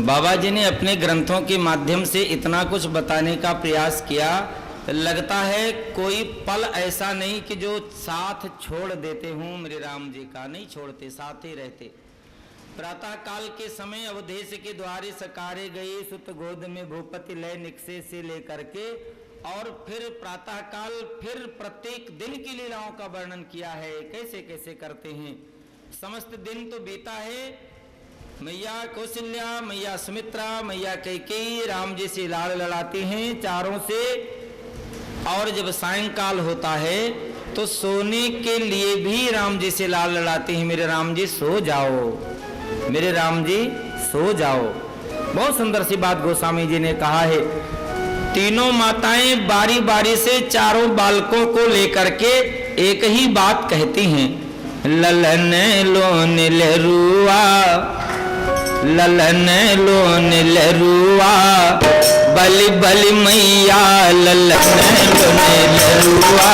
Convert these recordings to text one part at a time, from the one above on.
बाबा जी ने अपने ग्रंथों के माध्यम से इतना कुछ बताने का प्रयास किया, लगता है कोई पल ऐसा नहीं कि जो साथ छोड़ देते हों मेरे राम जी का। नहीं छोड़ते, साथ ही रहते। प्रातः काल के समय अवधेश के द्वारे सकारे गए सुत गोद में भूपति लय निकसे से लेकर के, और फिर प्रातः काल फिर प्रत्येक दिन की लीलाओं का वर्णन किया है, कैसे कैसे करते हैं। समस्त दिन तो बीता है, मैया कौशल्या, मैया सुमित्रा, मैया कैकेयी राम जी से लाड़ लड़ाती हैं चारों से। और जब सायंकाल होता है तो सोने के लिए भी राम जी से लाड़ लड़ाती हैं, मेरे राम जी सो जाओ, मेरे राम जी सो जाओ। बहुत सुंदर सी बात गोस्वामी जी ने कहा है। तीनों माताएं बारी बारी से चारों बालकों को लेकर के एक ही बात कहती हैं, ललन लोन लरुआ, ललन लोन लरुआ, बलि बलि मैया ललन लोन लरुआ,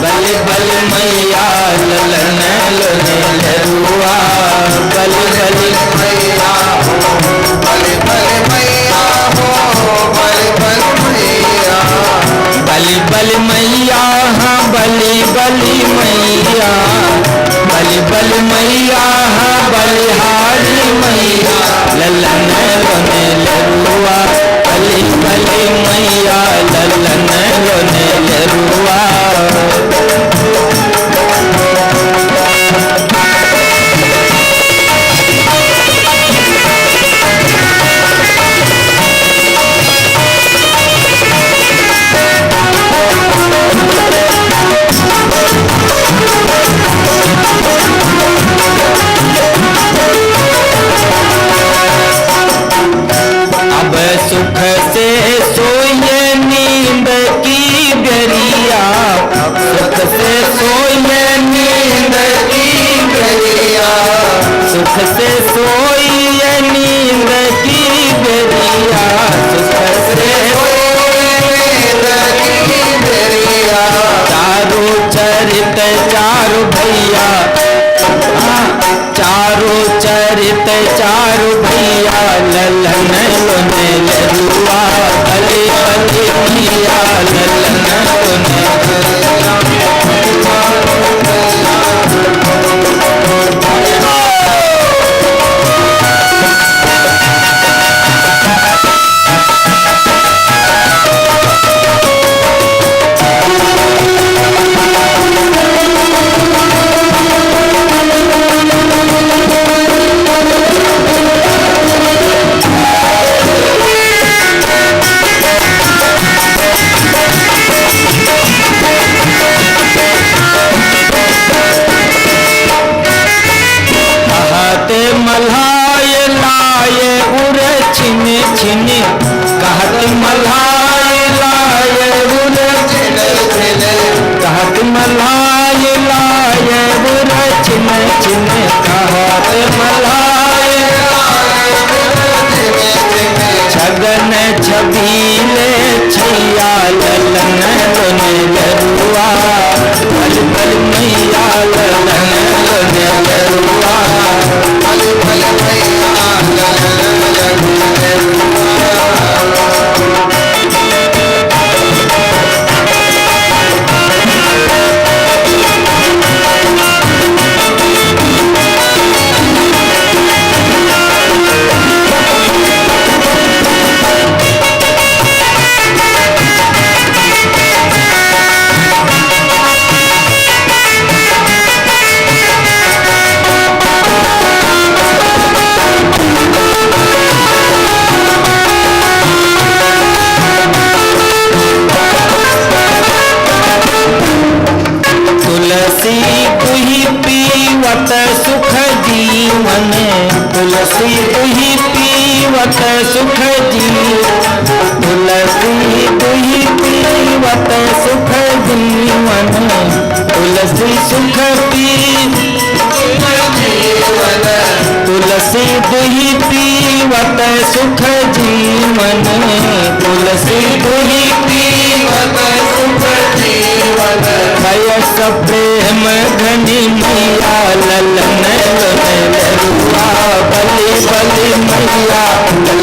बलि बलि मैया ललन लोन लरुआ, बलि बलि मैया हो, बलि बलि मैया हो, बलि बलि मैया, बलि बलि मैया, हाँ बलि बलि मैया, बलि बलि मैया, हाँ बलिहारी मैया, ललन लोने लरुआ, बलि बलि मैया, ललन लोने लरुआ। अब सुख से सोए नींद की गरिया, सुख से सोए नींद की गरिया, सुख से सोए नींद की गरिया, सुख से सोए नींद की गरिया। चारों चरित चारों भैया, चारों चरित चारों भैया, ललन लोने लरुआ, बलि बलि मैया, ललन लोने लरुआ। मल्हाय लाए उर छिन छिन, कहत मल्हाय लाए उर छिन छिन, कहत मल्हाय लाए उर छिन छिन, कहत मल्हाय लाए उर छिन छिन। छगन छबीले छैया, ललन लोने लरुआ, बलि बलि मैया, ललन लोने लरुआ, बलि बलि मैया, ललन लोने लरुआ। तुलसी दुहि पीवत सुख जीवन, तुलसी दुहि पीवत सुख जीवन, तुलसी दुहि पीवत सुख जीवन, तुलसी सुख पी जीवन, तुलसी दुहि पीवत सुख जीवन, तुलसी दुहि पीवत सुख जीवन। भयस प्रेम घनी मैया, ललन लोने लरुआ, बलि बलि मैया,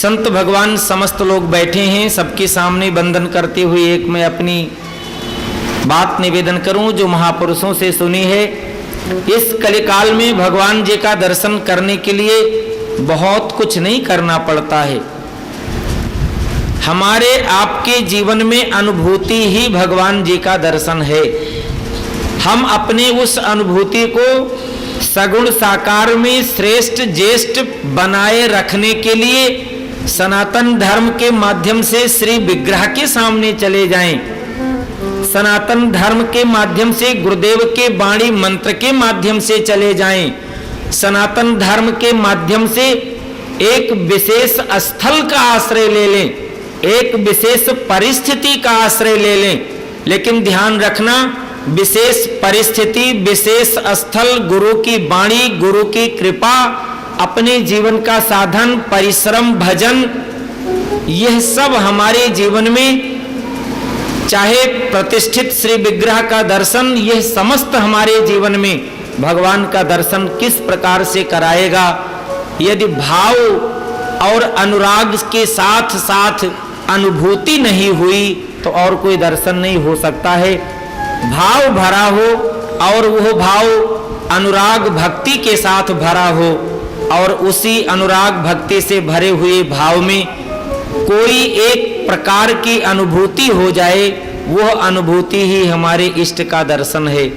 संत भगवान समस्त लोग बैठे हैं, सबके सामने वंदन करते हुए एक मैं अपनी बात निवेदन करूं जो महापुरुषों से सुनी है। इस कलिकाल में भगवान जी का दर्शन करने के लिए बहुत कुछ नहीं करना पड़ता है। हमारे आपके जीवन में अनुभूति ही भगवान जी का दर्शन है। हम अपने उस अनुभूति को सगुण साकार में श्रेष्ठ ज्येष्ठ बनाए रखने के लिए सनातन धर्म के माध्यम से श्री विग्रह के सामने चले जाएं। सनातन धर्म के माध्यम से गुरुदेव के वाणी मंत्र के माध्यम से चले जाएं। सनातन धर्म के माध्यम से एक विशेष स्थल का आश्रय ले लें, एक विशेष परिस्थिति का आश्रय ले लें। लेकिन ध्यान रखना, विशेष परिस्थिति, विशेष स्थल, गुरु की वाणी, गुरु की कृपा, अपने जीवन का साधन, परिश्रम, भजन, यह सब हमारे जीवन में, चाहे प्रतिष्ठित श्री विग्रह का दर्शन, यह समस्त हमारे जीवन में भगवान का दर्शन किस प्रकार से कराएगा। यदि भाव और अनुराग के साथ साथ अनुभूति नहीं हुई तो और कोई दर्शन नहीं हो सकता है। भाव भरा हो और वह भाव अनुराग भक्ति के साथ भरा हो और उसी अनुराग भक्ति से भरे हुए भाव में कोई एक प्रकार की अनुभूति हो जाए, वह अनुभूति ही हमारे इष्ट का दर्शन है।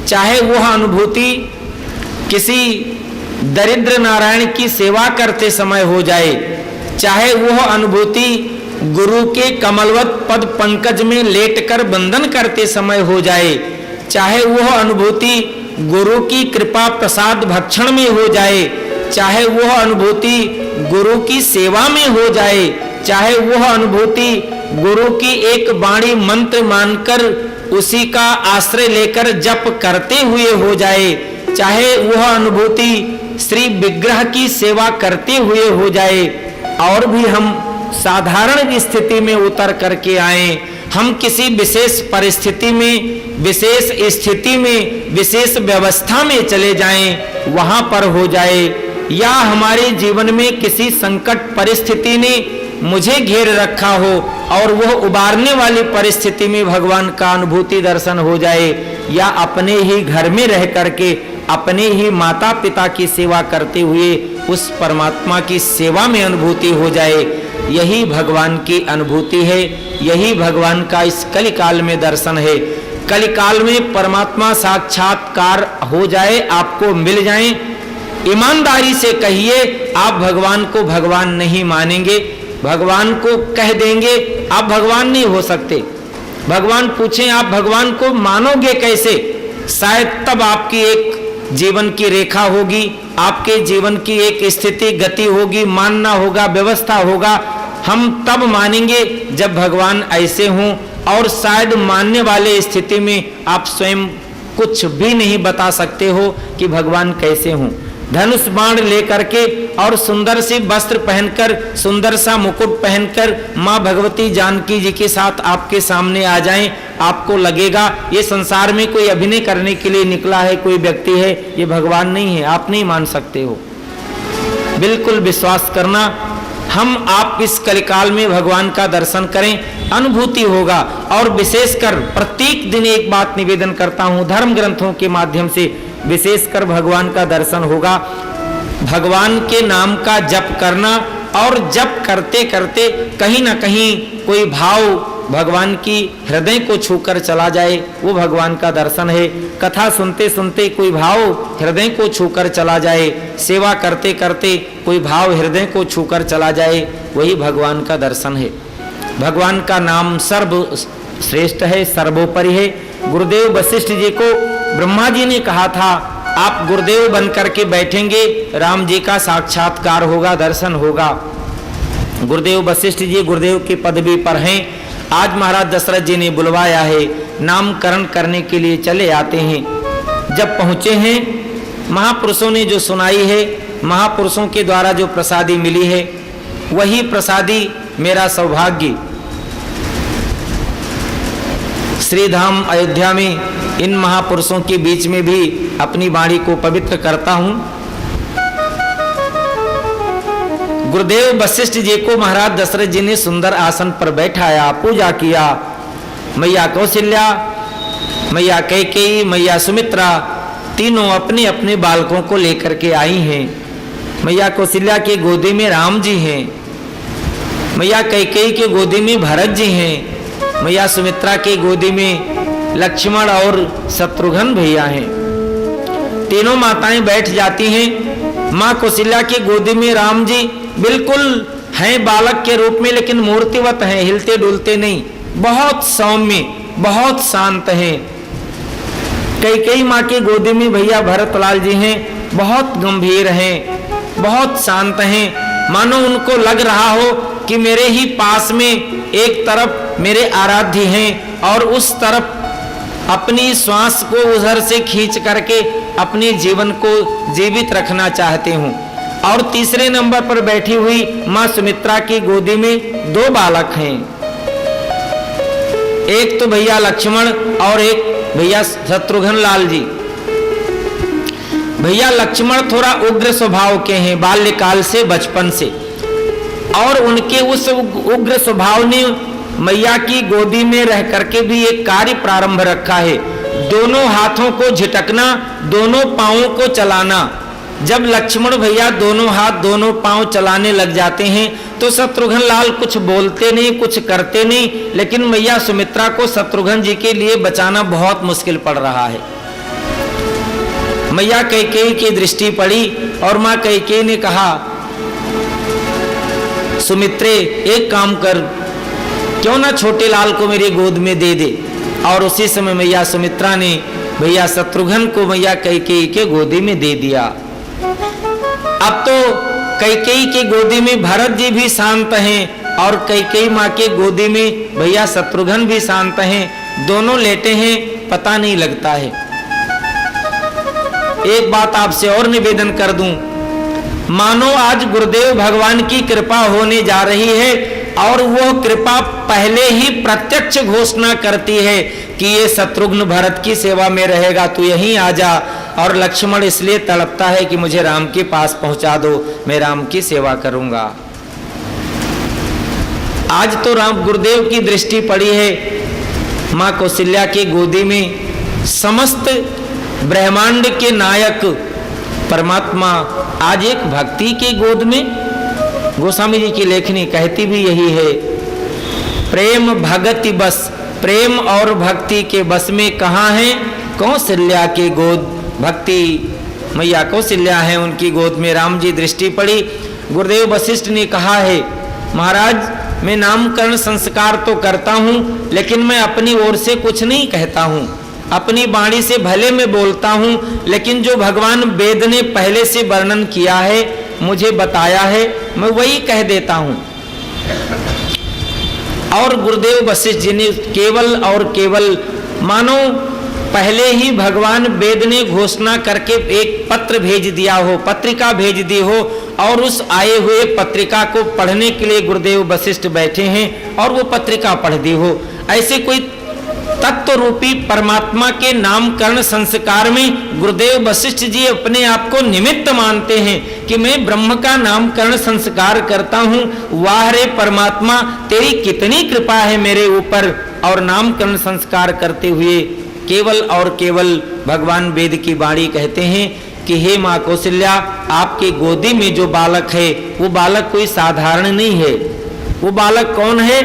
चाहे वह अनुभूति किसी दरिद्र नारायण की सेवा करते समय हो जाए, चाहे वह अनुभूति गुरु के कमलवत पद पंकज में लेटकर वंदन करते समय हो जाए, चाहे वह अनुभूति गुरु की कृपा प्रसाद भक्षण में हो जाए, चाहे वह अनुभूति गुरु की सेवा में हो जाए, चाहे वह अनुभूति गुरु की एक वाणी मंत्र मानकर उसी का आश्रय लेकर जप करते हुए हो जाए, चाहे वह अनुभूति श्री विग्रह की सेवा करते हुए हो जाए, और भी हम साधारण स्थिति में उतर करके आए, हम किसी विशेष परिस्थिति में, विशेष स्थिति में, विशेष व्यवस्था में चले जाएं, वहां पर हो जाए, या हमारे जीवन में किसी संकट परिस्थिति ने मुझे घेर रखा हो और वह उबारने वाली परिस्थिति में भगवान का अनुभूति दर्शन हो जाए, या अपने ही घर में रह करके अपने ही माता पिता की सेवा करते हुए उस परमात्मा की सेवा में अनुभूति हो जाए, यही भगवान की अनुभूति है, यही भगवान का इस कलिकाल में दर्शन है। कलिकाल में परमात्मा साक्षात्कार हो जाए, आपको मिल जाए, ईमानदारी से कहिए आप भगवान को भगवान नहीं मानेंगे, भगवान को कह देंगे आप भगवान नहीं हो सकते। भगवान पूछें आप भगवान को मानोगे कैसे, शायद तब आपकी एक जीवन की रेखा होगी, आपके जीवन की एक स्थिति गति होगी, मानना होगा, व्यवस्था होगा। हम तब मानेंगे जब भगवान ऐसे हों, और शायद मानने वाले स्थिति में आप स्वयं कुछ भी नहीं बता सकते हो कि भगवान कैसे हों। धनुष बाण लेकर के और सुंदर सी वस्त्र पहनकर, सुंदर सा मुकुट पहनकर माँ भगवती जानकी जी के साथ आपके सामने आ जाएं, आपको लगेगा ये संसार में कोई अभिनय करने के लिए निकला है, कोई व्यक्ति है, ये भगवान नहीं है, आप नहीं मान सकते हो। बिल्कुल विश्वास करना, हम आप इस कलिकाल में भगवान का दर्शन करें, अनुभूति होगा। और विशेषकर प्रत्येक दिन एक बात निवेदन करता हूँ, धर्म ग्रंथों के माध्यम से विशेषकर भगवान का दर्शन होगा। भगवान के नाम का जप करना, और जप करते करते कहीं ना कहीं कोई भाव भगवान की हृदय को छूकर चला जाए, वो भगवान का दर्शन है। कथा सुनते सुनते कोई भाव हृदय को छूकर चला जाए, सेवा करते करते कोई भाव हृदय को छूकर चला जाए, वही भगवान का दर्शन है। भगवान का नाम सर्व श्रेष्ठ है, सर्वोपरि है। गुरुदेव वशिष्ठ जी को ब्रह्मा जी ने कहा था आप गुरुदेव बन करके बैठेंगे, राम जी का साक्षात्कार होगा, दर्शन होगा। गुरुदेव वशिष्ठ जी गुरुदेव की पदवी पर हैं। आज महाराज दशरथ जी ने बुलवाया है, नामकरण करने के लिए चले आते हैं। जब पहुंचे हैं, महापुरुषों ने जो सुनाई है, महापुरुषों के द्वारा जो प्रसादी मिली है, वही प्रसादी मेरा सौभाग्य। श्री धाम अयोध्या में इन महापुरुषों के बीच में भी अपनी वाणी को पवित्र करता हूं। गुरुदेव वशिष्ठ जी को महाराज दशरथ जी ने सुंदर आसन पर बैठाया, पूजा किया। मैया कौशल्या, मैया कैकेयी, मैया सुमित्रा तीनों अपने अपने बालकों को लेकर के आई हैं। मैया कौशल्या के गोदी में राम जी हैं, मैया कैकेयी के गोदी में भरत जी हैं, मैया सुमित्रा के गोदी में लक्ष्मण और शत्रुघ्न भैया हैं। तीनों माताएं बैठ जाती हैं। माँ कौशल्या की गोदी में राम जी बिल्कुल हैं बालक के रूप में, लेकिन मूर्तिवत हैं, हिलते डुलते नहीं, बहुत सौम्य, बहुत शांत हैं। कैकेयी माँ की गोदी में भैया भरतलाल जी हैं, बहुत गंभीर हैं, बहुत शांत हैं, मानो उनको लग रहा हो कि मेरे ही पास में एक तरफ मेरे आराध्य हैं और उस तरफ अपनी श्वास को उधर से खींच करके अपने जीवन को जीवित रखना चाहते हूँ। और तीसरे नंबर पर बैठी हुई माँ सुमित्रा की गोदी में दो बालक हैं, एक तो भैया लक्ष्मण और एक भैया शत्रुघ्न लाल जी। भैया लक्ष्मण थोड़ा उग्र स्वभाव के हैं बाल्यकाल से, बचपन से, और उनके उस उग्र स्वभाव ने मैया की गोदी में रह करके भी एक कार्य प्रारंभ रखा है, दोनों हाथों को झटकना, दोनों पांवों को चलाना। जब लक्ष्मण भैया दोनों हाथ दोनों पांव चलाने लग जाते हैं तो शत्रुघ्न लाल कुछ बोलते नहीं, कुछ करते नहीं, लेकिन मैया सुमित्रा को शत्रुघ्न जी के लिए बचाना बहुत मुश्किल पड़ रहा है। मैया कैकेयी की दृष्टि पड़ी और माँ कैकेयी ने कहा, सुमित्रे एक काम कर, क्यों ना छोटे लाल को मेरी गोद में दे दे। और उसी समय मैया सुमित्रा ने भैया शत्रुघ्न को मैया कैकेयी के गोदी में दे दिया। अब तो कैकेयी की गोदी में भरत जी भी शांत हैं और कैकेयी माँ के गोदी में भैया शत्रुघ्न भी शांत हैं, दोनों लेटे हैं, पता नहीं लगता है। एक बात आपसे और निवेदन कर दूं, मानो आज गुरुदेव भगवान की कृपा होने जा रही है और वो कृपा पहले ही प्रत्यक्ष घोषणा करती है कि ये शत्रुघ्न भरत की सेवा में रहेगा, तू यहीं आ जा। और लक्ष्मण इसलिए तड़पता है कि मुझे राम के पास पहुंचा दो, मैं राम की सेवा करूंगा। आज तो राम गुरुदेव की दृष्टि पड़ी है माँ कौशल्या के गोदी में, समस्त ब्रह्मांड के नायक परमात्मा आज एक भक्ति की गोद में। गोस्वामी जी की लेखनी कहती भी यही है, प्रेम भगति बस, प्रेम और भक्ति के बस में कहाँ है कौशल्या की गोद। भक्ति मैया कौशल्या है, उनकी गोद में राम जी दृष्टि पड़ी। गुरुदेव वशिष्ठ ने कहा है, महाराज मैं नामकरण संस्कार तो करता हूँ, लेकिन मैं अपनी ओर से कुछ नहीं कहता हूँ, अपनी वाणी से भले मैं बोलता हूँ, लेकिन जो भगवान वेद ने पहले से वर्णन किया है, मुझे बताया है, मैं वही कह देता हूँ। और गुरुदेव वशिष्ठ जी ने केवल और केवल मानो पहले ही भगवान वेद ने घोषणा करके एक पत्र भेज दिया हो, पत्रिका भेज दी हो, और उस आए हुए पत्रिका को पढ़ने के लिए गुरुदेव वशिष्ठ बैठे हैं और वो पत्रिका पढ़ दी हो। ऐसे कोई तत्व रूपी परमात्मा के नामकरण संस्कार में गुरुदेव वशिष्ठ जी अपने आप को निमित्त मानते हैं कि मैं ब्रह्म का नामकरण संस्कार करता हूँ। वाह रे परमात्मा, तेरी कितनी कृपा है मेरे ऊपर। और नामकरण संस्कार करते हुए केवल और केवल भगवान वेद की वाणी कहते हैं कि हे माँ कौशल्या, आपके गोदी में जो बालक है वो बालक कोई साधारण नहीं है। वो बालक कौन है?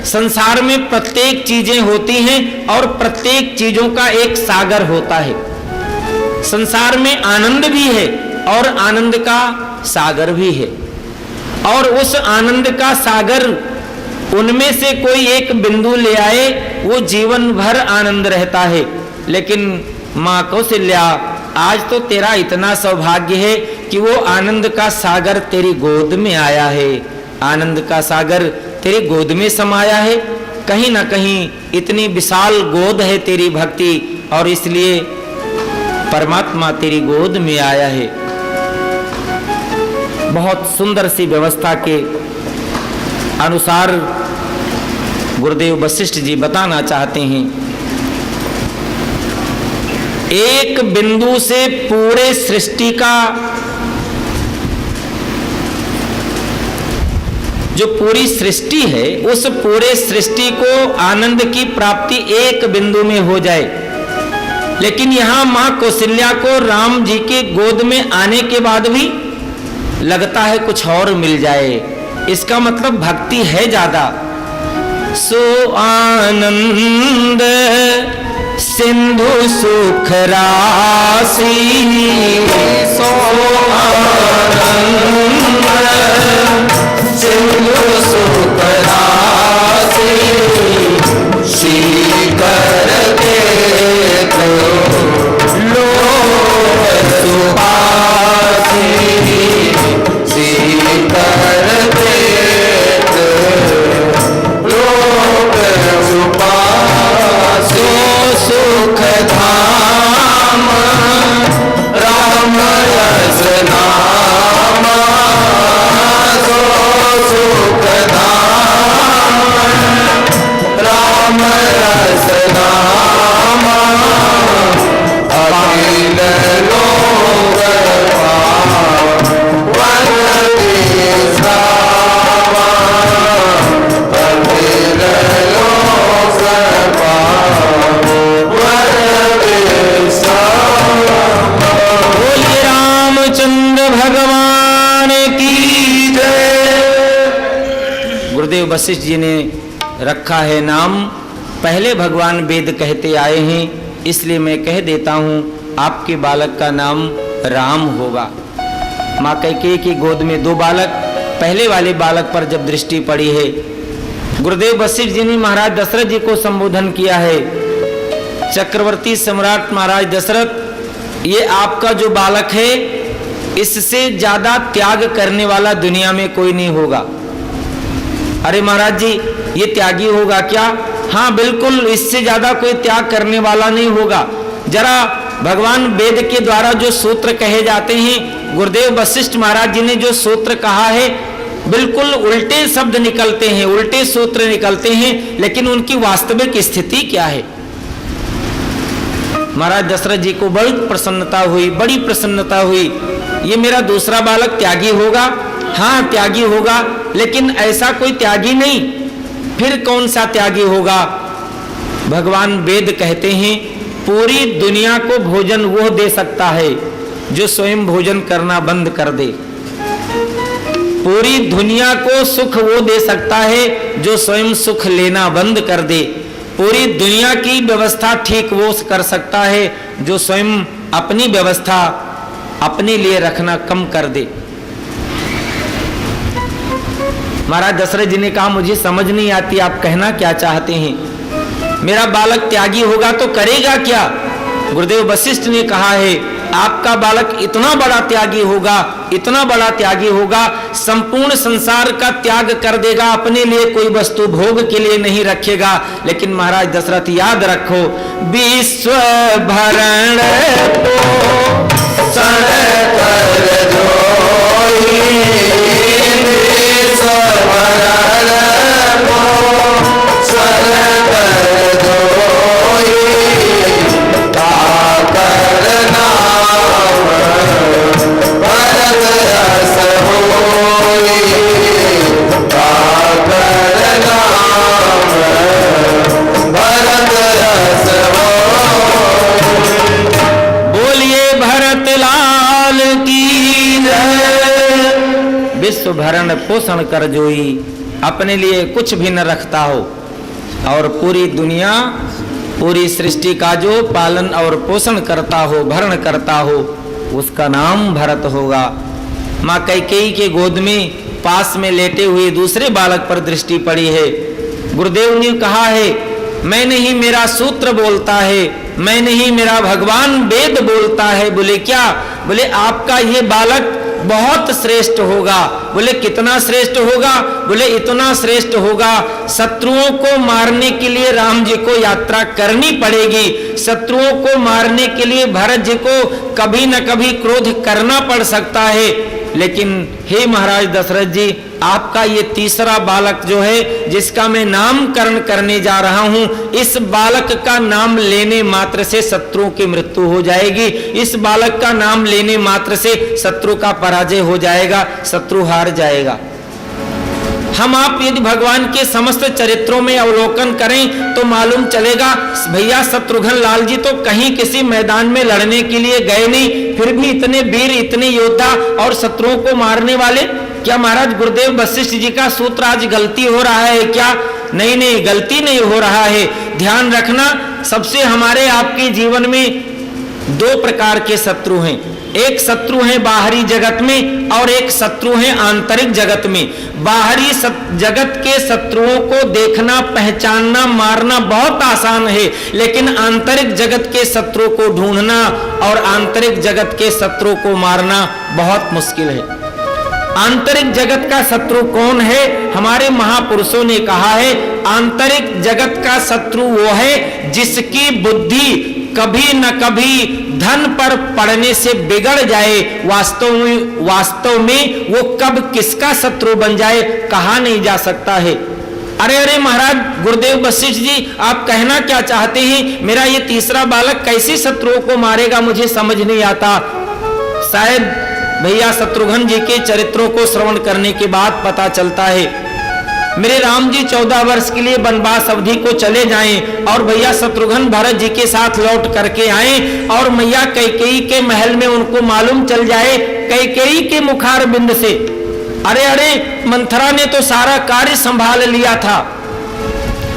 संसार में प्रत्येक चीजें होती हैं और प्रत्येक चीजों का एक सागर होता है। संसार में आनंद भी है और आनंद का सागर भी है, और उस आनंद का सागर उनमें से कोई एक बिंदु ले आए वो जीवन भर आनंद रहता है। लेकिन माँ कौशल्या, आज तो तेरा इतना सौभाग्य है कि वो आनंद का सागर तेरी गोद में आया है, आनंद का सागर तेरी गोद में समाया है। कहीं ना कहीं इतनी विशाल गोद है तेरी भक्ति, और इसलिए परमात्मा तेरी गोद में आया है। बहुत सुंदर सी व्यवस्था के अनुसार गुरुदेव वशिष्ठ जी बताना चाहते हैं, एक बिंदु से पूरे सृष्टि का जो पूरी सृष्टि है उस पूरे सृष्टि को आनंद की प्राप्ति एक बिंदु में हो जाए, लेकिन यहां मां कौशल्या को राम जी के गोद में आने के बाद भी लगता है कुछ और मिल जाए। इसका मतलब भक्ति है ज्यादा। सो आनंद सिंधु सुख राशि, सो आनंद सिंधु सुख राशि, श्रीकर देख लोक सुपासी, श्रीकर देख लोक सुपासी, सुख धाम राम रस नाम, सुख धाम राम रस नाम, अखिल लोक पावन विश्रामा, अखिल लोक पावन विश्रामा। बोलिए रामचंद्र भगवान की जय। गुरुदेव वशिष्ठ जी ने रखा है नाम, पहले भगवान वेद कहते आए हैं, इसलिए मैं कह देता हूं आपके बालक का नाम राम होगा। मां कैकेयी की गोद में दो बालक, पहले वाले बालक पर जब दृष्टि पड़ी है, गुरुदेव वशिष्ठ जी ने महाराज दशरथ जी को संबोधन किया है, चक्रवर्ती सम्राट महाराज दशरथ, ये आपका जो बालक है इससे ज्यादा त्याग करने वाला दुनिया में कोई नहीं होगा। अरे महाराज जी ये त्यागी होगा क्या? हाँ बिल्कुल, इससे ज्यादा कोई त्याग करने वाला नहीं होगा। जरा भगवान वेद के द्वारा जो सूत्र कहे जाते हैं, गुरुदेव वशिष्ठ महाराज जी ने जो सूत्र कहा है, बिल्कुल उल्टे शब्द निकलते हैं, उल्टे सूत्र निकलते हैं, लेकिन उनकी वास्तविक स्थिति क्या है? महाराज दशरथ जी को बड़ी प्रसन्नता हुई, बड़ी प्रसन्नता हुई। ये मेरा दूसरा बालक त्यागी होगा, हाँ त्यागी होगा, लेकिन ऐसा कोई त्यागी नहीं। फिर कौन सा त्यागी होगा? भगवान वेद कहते हैं पूरी दुनिया को भोजन वो दे सकता है जो स्वयं भोजन करना बंद कर दे। पूरी दुनिया को सुख वो दे सकता है जो स्वयं सुख लेना बंद कर दे। पूरी दुनिया की व्यवस्था ठीक वो कर सकता है जो स्वयं अपनी व्यवस्था अपने लिए रखना कम कर दे। महाराज दशरथ जी ने कहा मुझे समझ नहीं आती आप कहना क्या चाहते हैं, मेरा बालक त्यागी होगा तो करेगा क्या? गुरुदेव वशिष्ठ ने कहा है आपका बालक इतना बड़ा त्यागी होगा, इतना बड़ा त्यागी होगा, संपूर्ण संसार का त्याग कर देगा, अपने लिए कोई वस्तु भोग के लिए नहीं रखेगा। लेकिन महाराज दशरथ याद रखो, विश्व भरण को सर कर जोई, विश्व भरण को सर कर जोई, विश्व भरण पोषण कर जोई, अपने लिए कुछ भी न रखता हो और पूरी दुनिया पूरी सृष्टि का जो पालन और पोषण करता हो, भरण करता हो, उसका नाम भरत होगा। माँ कैकेयी के गोद में पास में लेटे हुए दूसरे बालक पर दृष्टि पड़ी है। गुरुदेव ने कहा है मैं नहीं, मेरा सूत्र बोलता है, मैं नहीं, मेरा भगवान वेद बोलता है। बोले क्या? बोले आपका ये बालक बहुत श्रेष्ठ होगा। बोले कितना श्रेष्ठ होगा? बोले इतना श्रेष्ठ होगा, शत्रुओं को मारने के लिए राम जी को यात्रा करनी पड़ेगी, शत्रुओं को मारने के लिए भरत जी को कभी न कभी क्रोध करना पड़ सकता है। लेकिन हे महाराज दशरथ जी, आपका ये तीसरा बालक जो है जिसका मैं नामकरण करने जा रहा हूं, इस बालक का नाम लेने मात्र से शत्रुओं की मृत्यु हो जाएगी, इस बालक का नाम लेने मात्र से शत्रु का पराजय हो जाएगा, शत्रु हार जाएगा। हम आप यदि भगवान के समस्त चरित्रों में अवलोकन करें तो मालूम चलेगा भैया शत्रुघ्न लाल जी तो कहीं किसी मैदान में लड़ने के लिए गए नहीं, फिर भी इतने वीर, इतने योद्धा और शत्रुओं को मारने वाले। क्या महाराज गुरुदेव वशिष्ठ जी का सूत्र आज गलती हो रहा है क्या? नहीं नहीं, गलती नहीं हो रहा है। ध्यान रखना, सबसे हमारे आपके जीवन में दो प्रकार के शत्रु हैं। एक शत्रु है बाहरी जगत में और एक शत्रु है आंतरिक जगत में। बाहरी जगत के शत्रुओं को देखना, पहचानना, मारना बहुत आसान है, लेकिन आंतरिक जगत के शत्रु को ढूंढना और आंतरिक जगत के शत्रु को मारना बहुत मुश्किल है। आंतरिक जगत का शत्रु कौन है? हमारे महापुरुषों ने कहा है आंतरिक जगत का शत्रु वो है जिसकी बुद्धि कभी न कभी धन पर पड़ने से बिगड़ जाए। वास्तव में वो कब किसका शत्रु बन जाए कहा नहीं जा सकता है। अरे महाराज गुरुदेव वशिष्ठ जी, आप कहना क्या चाहते हैं? मेरा ये तीसरा बालक कैसे शत्रुओं को मारेगा, मुझे समझ नहीं आता। शायद भैया शत्रुघ्न जी के चरित्रों को श्रवण करने के बाद पता चलता है। मेरे राम जी 14 वर्ष के लिए वनवास अवधि को चले जाएं और भैया शत्रुघ्न भरत जी के साथ लौट करके आएं और मैया कैकेयी के महल में उनको मालूम चल जाए कैकेयी के मुखार बिंद से। अरे मंथरा ने तो सारा कार्य संभाल लिया था,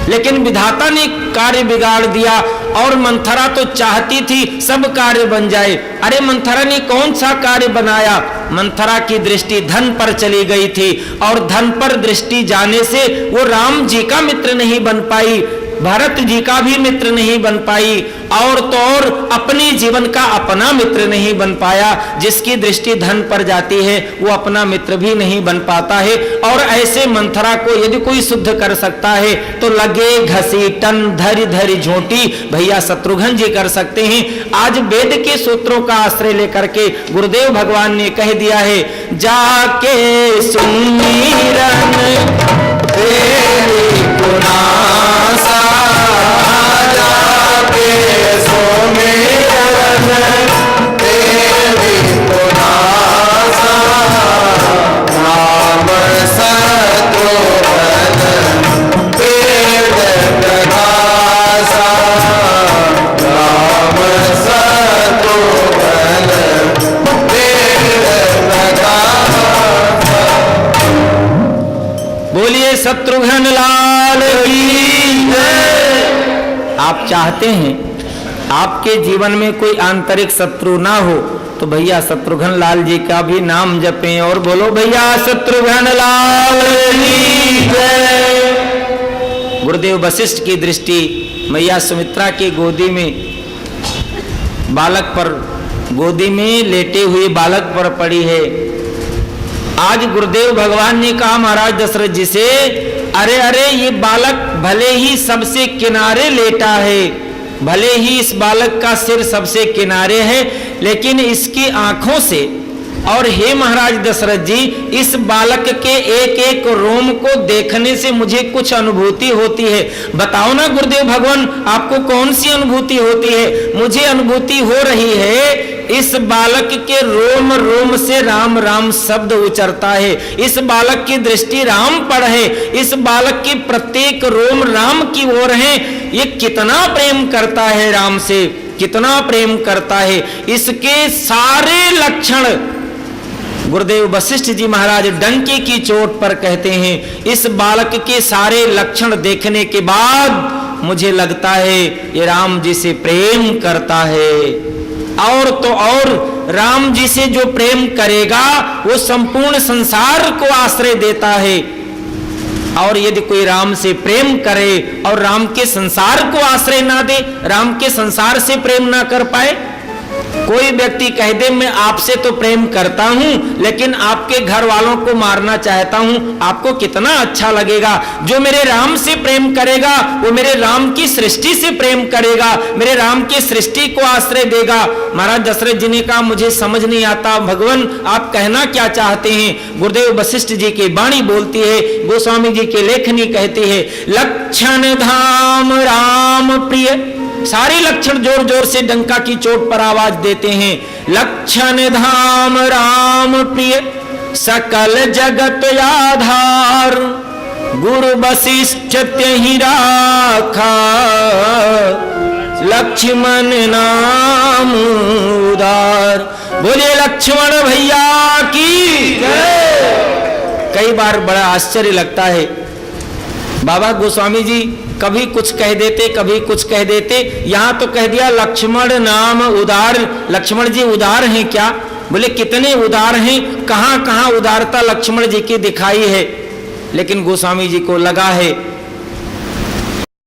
लेकिन विधाता ने कार्य बिगाड़ दिया और मंथरा तो चाहती थी सब कार्य बन जाए। अरे मंथरा ने कौन सा कार्य बनाया? मंथरा की दृष्टि धन पर चली गई थी और धन पर दृष्टि जाने से वो राम जी का मित्र नहीं बन पाई, भरत जी का भी मित्र नहीं बन पाई, और तो और अपने जीवन का अपना मित्र नहीं बन पाया। जिसकी दृष्टि धन पर जाती है वो अपना मित्र भी नहीं बन पाता है। और ऐसे मंथरा को यदि कोई शुद्ध कर सकता है तो लगे घसीटन धरि धरि झोंटी भैया शत्रुघ्न जी कर सकते हैं। आज वेद के सूत्रों का आश्रय लेकर के गुरुदेव भगवान ने कह दिया है, जाके सुमिरन तेरी गुनासा, जाके सुमिरन तेरी गुनासा, राम शत्रुघ्न वेद प्रकाशा, राम शत्रुघ्न वेद प्रकाशा। बोलिए शत्रुघ्न लाल की जय। आप चाहते हैं आपके जीवन में कोई आंतरिक शत्रु ना हो तो भैया शत्रुघ्न लाल जी का भी नाम जपें और बोलो भैया शत्रुघ्न लाल की जय। गुरुदेव वशिष्ठ की दृष्टि मैया सुमित्रा की गोदी में बालक पर, गोदी में लेटे हुए बालक पर पड़ी है। आज गुरुदेव भगवान ने कहा महाराज दशरथ जी से, अरे ये बालक भले ही सबसे किनारे लेटा है, भले ही इस बालक का सिर सबसे किनारे है, लेकिन इसकी आंखों से और हे महाराज दशरथ जी इस बालक के एक एक रोम को देखने से मुझे कुछ अनुभूति होती है। बताओ ना गुरुदेव भगवान आपको कौन सी अनुभूति होती है? मुझे अनुभूति हो रही है इस बालक के रोम रोम से राम राम शब्द उचरता है। इस बालक की दृष्टि राम पर है, इस बालक की प्रत्येक रोम राम की ओर है। ये कितना प्रेम करता है राम से, कितना प्रेम करता है। इसके सारे लक्षण गुरुदेव वशिष्ठ जी महाराज डंके की चोट पर कहते हैं, इस बालक के सारे लक्षण देखने के बाद मुझे लगता है ये राम जी से प्रेम करता है। और तो और राम जी से जो प्रेम करेगा वो संपूर्ण संसार को आश्रय देता है। और यदि कोई राम से प्रेम करे और राम के संसार को आश्रय ना दे, राम के संसार से प्रेम ना कर पाए, कोई व्यक्ति कह दे मैं आपसे तो प्रेम करता हूं लेकिन आपके घर वालों को मारना चाहता हूं, आपको कितना अच्छा लगेगा? जो मेरे राम से प्रेम करेगा वो मेरे राम की सृष्टि से प्रेम करेगा, मेरे राम की सृष्टि को आश्रय देगा। महाराज दशरथ जी ने कहा मुझे समझ नहीं आता भगवान आप कहना क्या चाहते हैं? गुरुदेव वशिष्ठ जी की वाणी बोलती है, गोस्वामी जी की लेखनी कहती है, लक्षण धाम राम प्रिय। सारे लक्षण जोर जोर से डंका की चोट पर आवाज देते हैं, लक्षण धाम राम प्रिय। सकल जगत आधार, गुरु वशिष्ठ त्यहि राखा, लक्ष्मण नाम उदार। बोलिए लक्ष्मण भैया की जय। कई बार बड़ा आश्चर्य लगता है, बाबा गोस्वामी जी कभी कुछ कह देते कभी कुछ कह देते, यहां तो कह दिया लक्ष्मण नाम उदार। लक्ष्मण जी उदार हैं क्या? बोले कितने उदार हैं, कहां कहां उदारता लक्ष्मण जी की दिखाई है। लेकिन गोस्वामी जी को लगा है